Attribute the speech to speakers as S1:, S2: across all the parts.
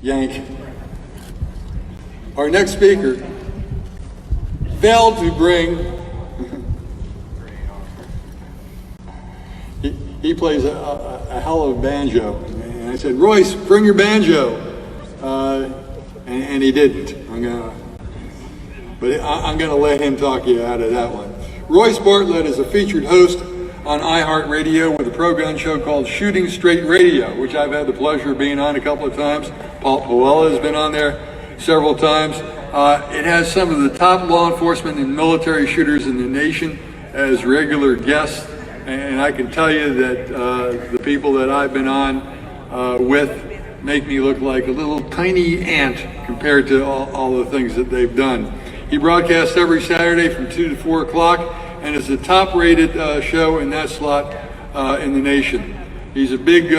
S1: yank. Our next speaker failed to bring, he plays a hell of a banjo. And I said, Royce, bring your banjo. And he didn't. I'm gonna let him talk you out of that one. Royce Bartlett is a featured host on iHeartRadio with a program show called Shooting Straight Radio, which I've had the pleasure of being on a couple of times. Paul Powella has been on there several times. It has some of the top law enforcement and military shooters in the nation as regular guests, and I can tell you that the people that I've been on with make me look like a little tiny ant compared to all the things that they've done. He broadcasts every Saturday from 2 to 4 o'clock and is the top-rated show in that slot in the nation. He's a big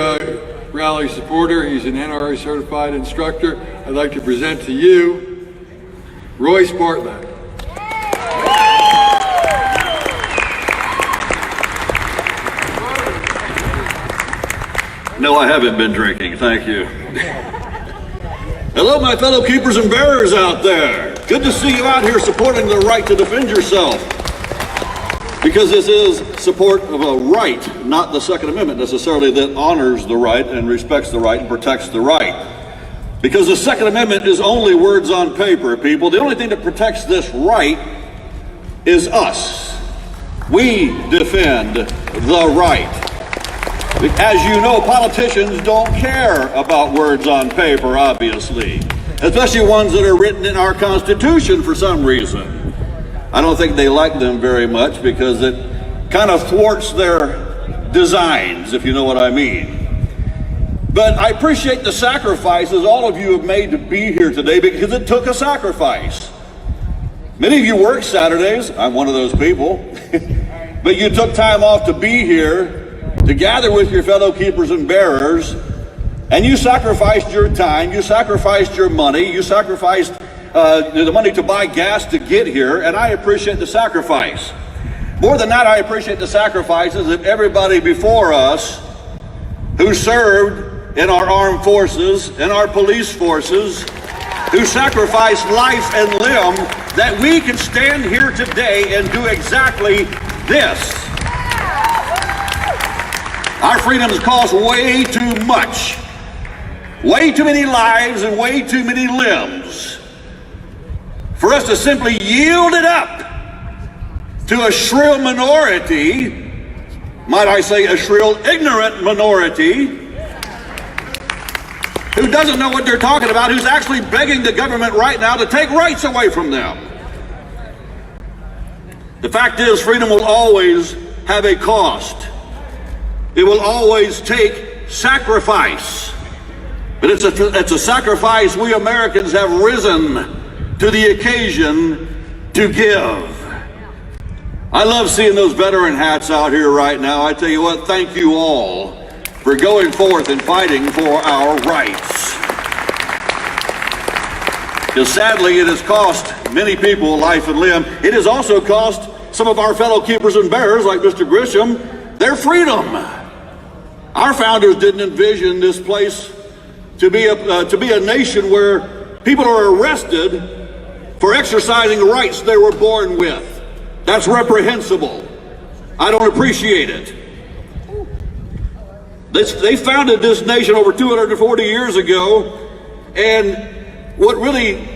S1: rally supporter. He's an NRA certified instructor. I'd like to present to you Royce Bartlett.
S2: No, I haven't been drinking, thank you. Hello, my fellow keepers and bearers out there. Good to see you out here supporting the right to defend yourself. Because this is support of a right, not the Second Amendment necessarily, that honors the right and respects the right and protects the right. Because the Second Amendment is only words on paper, people. The only thing that protects this right is us. We defend the right. As you know, politicians don't care about words on paper, obviously, especially ones that are written in our Constitution for some reason. I don't think they like them very much because it kind of thwarts their designs, if you know what I mean. But I appreciate the sacrifices all of you have made to be here today because it took a sacrifice. Many of you work Saturdays. I'm one of those people. But you took time off to be here to gather with your fellow keepers and bearers, and you sacrificed your time, you sacrificed your money, you sacrificed the money to buy gas to get here, and I appreciate the sacrifice. More than that, I appreciate the sacrifices of everybody before us who served in our armed forces, in our police forces, who sacrificed life and limb that we can stand here today and do exactly this. Our freedoms cost way too much, way too many lives and way too many limbs for us to simply yield it up to a shrill minority, might I say a shrill ignorant minority, who doesn't know what they're talking about, who's actually begging the government right now to take rights away from them. The fact is, freedom will always have a cost. It will always take sacrifice. But it's a sacrifice we Americans have risen to the occasion to give. I love seeing those veteran hats out here right now. I tell you what, thank you all for going forth and fighting for our rights. Because sadly, it has cost many people life and limb. It has also cost some of our fellow keepers and bearers, like Mr. Grisham, their freedom. Our founders didn't envision this place to be a nation where people are arrested for exercising rights they were born with. That's reprehensible. I don't appreciate it. They founded this nation over 240 years ago, and what really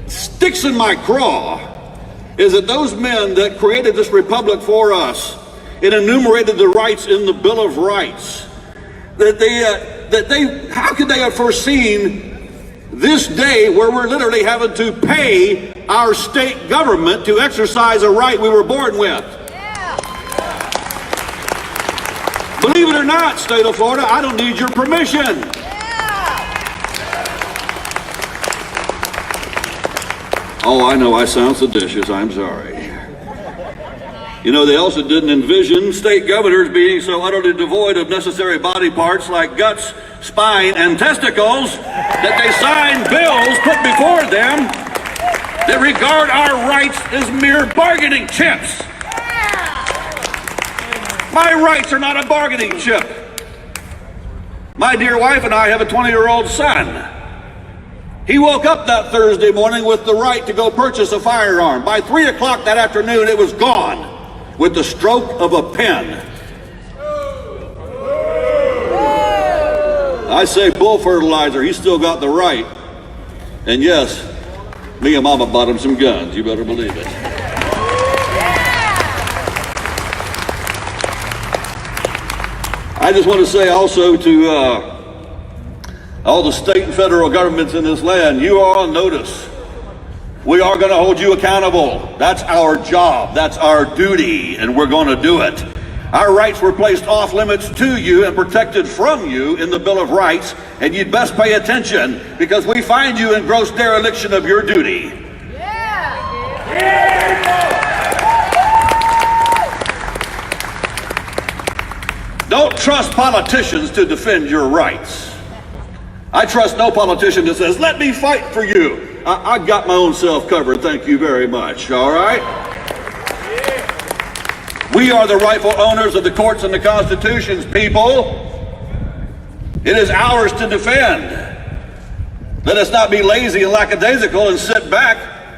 S2: sticks in my craw is that those men that created this republic for us and enumerated the rights in the Bill of Rights, how could they have foreseen this day where we're literally having to pay our state government to exercise a right we were born with? Believe it or not, state of Florida, I don't need your permission. Oh, I know I sound seditious, I'm sorry. You know, they also didn't envision state governors being so utterly devoid of necessary body parts like guts, spine, and testicles that they sign bills put before them that regard our rights as mere bargaining chips. My rights are not a bargaining chip. My dear wife and I have a 20-year-old son. He woke up that Thursday morning with the right to go purchase a firearm. By 3 o'clock that afternoon, it was gone with the stroke of a pen. I say bull fertilizer, he's still got the right. And yes, me and Mama bought him some guns, you better believe it. I just want to say also to all the state and federal governments in this land, you are on notice. We are going to hold you accountable. That's our job. That's our duty, and we're going to do it. Our rights were placed off limits to you and protected from you in the Bill of Rights, and you'd best pay attention because we find you in gross dereliction of your duty. Don't trust politicians to defend your rights. I trust no politician that says, let me fight for you. I got my own self covered, thank you very much, all right? We are the rightful owners of the courts and the constitutions, people. It is ours to defend. Let us not be lazy and lackadaisical and sit back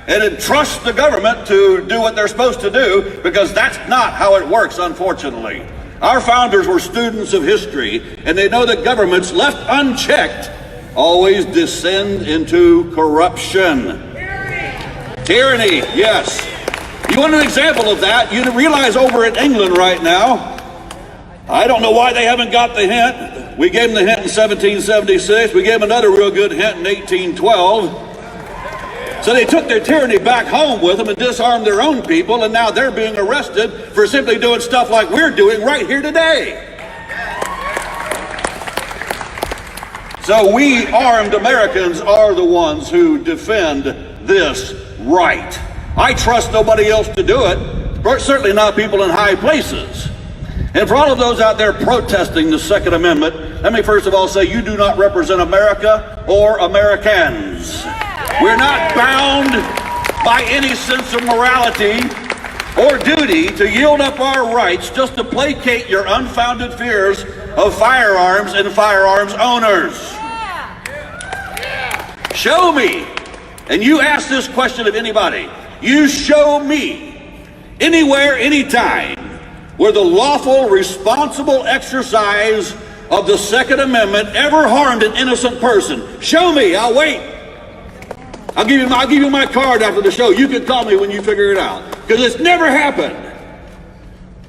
S2: and entrust the government to do what they're supposed to do, because that's not how it works, unfortunately. Our founders were students of history, and they know that governments left unchecked always descend into corruption. Tyranny, yes. You want an example of that? You realize over in England right now, I don't know why they haven't got the hint. We gave them the hint in 1776. We gave them another real good hint in 1812. So they took their tyranny back home with them and disarmed their own people, and now they're being arrested for simply doing stuff like we're doing right here today. So we armed Americans are the ones who defend this right. I trust nobody else to do it, certainly not people in high places. And for all of those out there protesting the Second Amendment, let me first of all say you do not represent America or Americans. We're not bound by any sense of morality or duty to yield up our rights just to placate your unfounded fears of firearms and firearms owners. Show me, and you ask this question of anybody, you show me anywhere, anytime, where the lawful, responsible exercise of the Second Amendment ever harmed an innocent person. Show me, I'll wait. I'll give you my card after the show. You can call me when you figure it out, because it's never happened.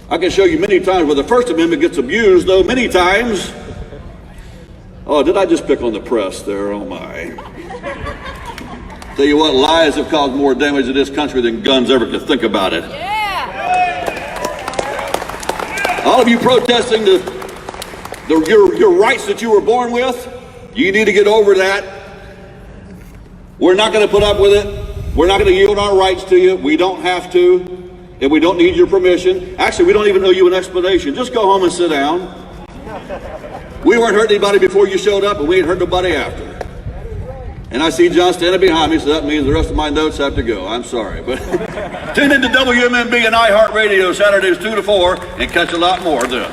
S2: I can show you many times where the First Amendment gets abused, though many times. Oh, did I just pick on the press there? Oh my. Tell you what, lies have caused more damage to this country than guns ever could think about it. All of you protesting your rights that you were born with, you need to get over that. We're not going to put up with it. We're not going to yield our rights to you. We don't have to, and we don't need your permission. Actually, we don't even owe you an explanation. Just go home and sit down. We weren't hurting anybody before you showed up, and we ain't hurt nobody after. And I see John standing behind me, so that means the rest of my notes have to go. I'm sorry. But tune into WMMB and iHeartRadio Saturdays 2 to 4 and catch a lot more of this.